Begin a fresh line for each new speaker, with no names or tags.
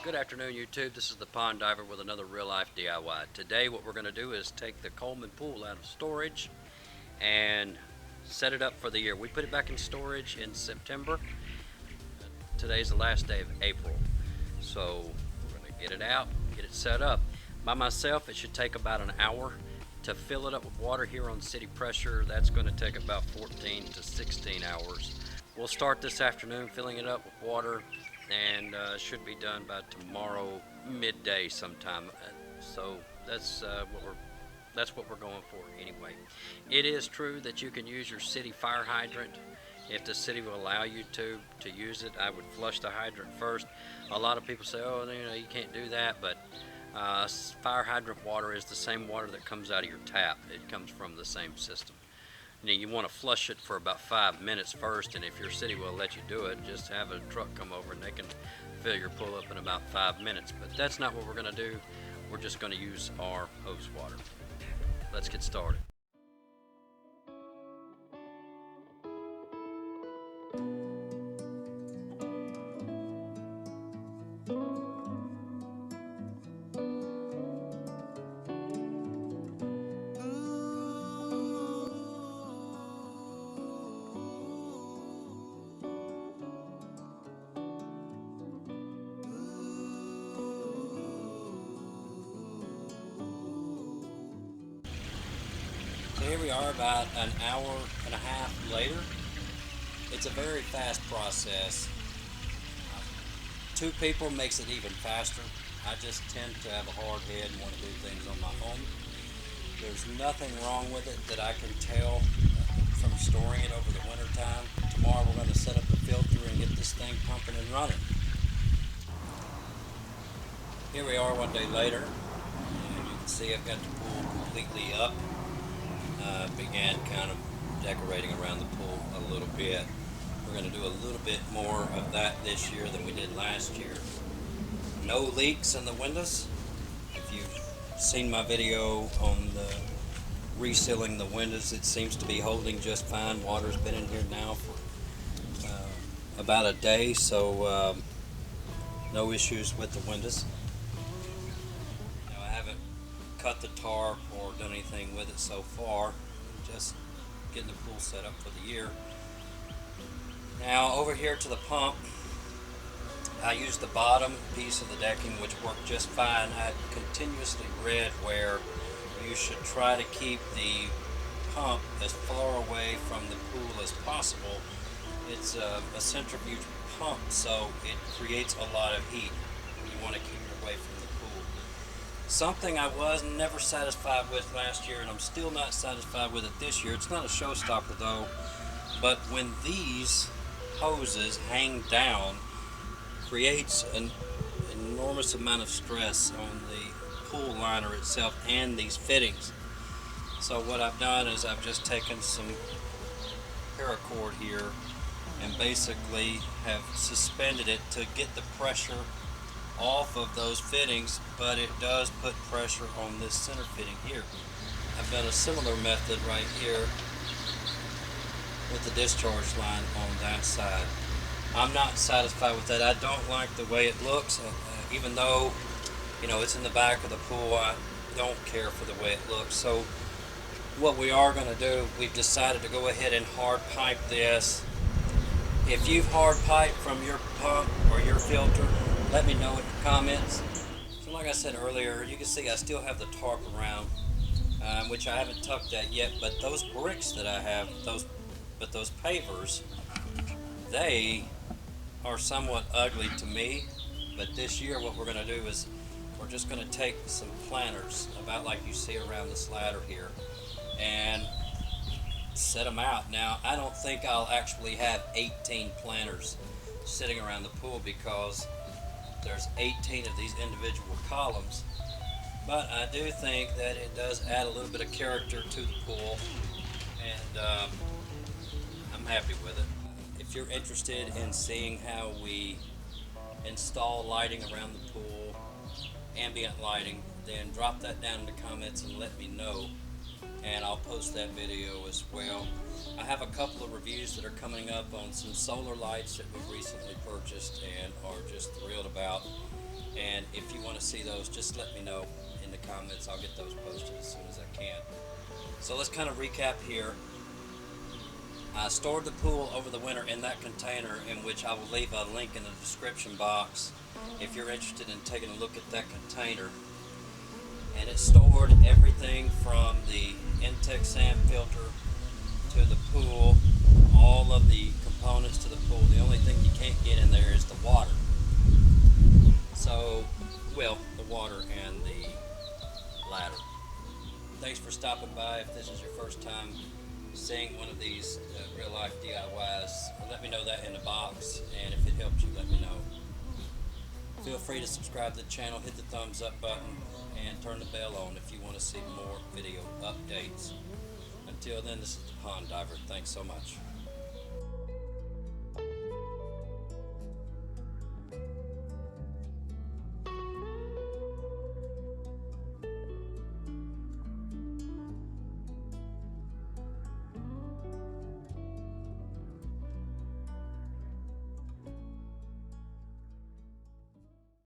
Good afternoon, YouTube. This is the Pond Diver with another real life DIY. Today, what we're going to do is take the Coleman pool out of storage and set it up for the year. We put it back in storage in September. Today's the last day of April. So, we're going to get it out, get it set up. By myself, it should take about an hour to fill it up with water here on city pressure. That's going to take about 14 to 16 hours. We'll start this afternoon filling it up with water and should be done by tomorrow midday sometime. So that's what we're going for anyway. It is true that you can use your city fire hydrant if the city will allow you to use it. I would flush the hydrant first. A lot of people say, oh, you can't do that, but fire hydrant water is the same water that comes out of your tap. It comes from the same system. You want to flush it for about 5 minutes first, and if your city will let you do it, just have a truck come over and they can fill your pool up in about 5 minutes. But that's not what we're going to do. We're just going to use our hose water. Let's get started. So here we are about an hour and a half later. It's a very fast process. Two people makes it even faster. I just tend to have a hard head and want to do things on my own. There's nothing wrong with it that I can tell from storing it over the winter time. Tomorrow we're going to set up the filter and get this thing pumping and running. Here we are one day later, and you can see I've got the pool completely up. Began kind of decorating around the pool a little bit. We're going to do a little bit more of that this year than we did last year. No leaks in the windows. If you've seen my video on the resealing the windows, it seems to be holding just fine. Water's been in here now for about a day, so no issues with the windows. I haven't cut the tarp or done anything with it so far. Just getting the pool set up for the year. Now over here to the pump, I used the bottom piece of the decking, which worked just fine. I continuously read where you should try to keep the pump as far away from the pool as possible. It's a centrifuge pump, so it creates a lot of heat. You want to keep it away from the pool. Something I was never satisfied with last year, and I'm still not satisfied with it this year. It's not a showstopper though, but when these hoses hang down, creates an enormous amount of stress on the pool liner itself and these fittings. So what I've done is I've just taken some paracord here and basically have suspended it to get the pressure off of those fittings, but it does put pressure on this center fitting here. I've done a similar method right here with the discharge line on that side. I'm not satisfied with that. I don't like the way it looks, even though it's in the back of the pool. I don't care for the way it looks. So what we are going to do, we've decided to go ahead and hard pipe this. If you've hard piped from your pump or your filter, let me know in the comments. So like I said earlier, you can see I still have the tarp around, which I haven't tucked that yet, but those bricks that I have, those pavers, they are somewhat ugly to me. But this year what we're going to do is we're just going to take some planters, about like you see around this ladder here, and set them out. Now I don't think I'll actually have 18 planters sitting around the pool because there's 18 of these individual columns, but I do think that it does add a little bit of character to the pool, and I'm happy with it. If you're interested in seeing how we install lighting around the pool, ambient lighting, then drop that down in the comments and let me know, and I'll post that video as well. I have a couple of reviews that are coming up on some solar lights that we've recently purchased and are just thrilled about. And if you want to see those, just let me know in the comments. I'll get those posted as soon as I can. So let's kind of recap here. I stored the pool over the winter in that container, in which I will leave a link in the description box if you're interested in taking a look at that container. And it stored everything from the Intex sand filter to the pool, all of the components to the pool. The only thing you can't get in there is the water. So, well, the water and the ladder. Thanks for stopping by. If this is your first time seeing one of these real life DIYs, let me know that in the box, and if it helped you, let me know. Feel free to subscribe to the channel, hit the thumbs up button, and turn the bell on if you want to see more video updates. Until then, this is the Pond Diver. Thanks so much.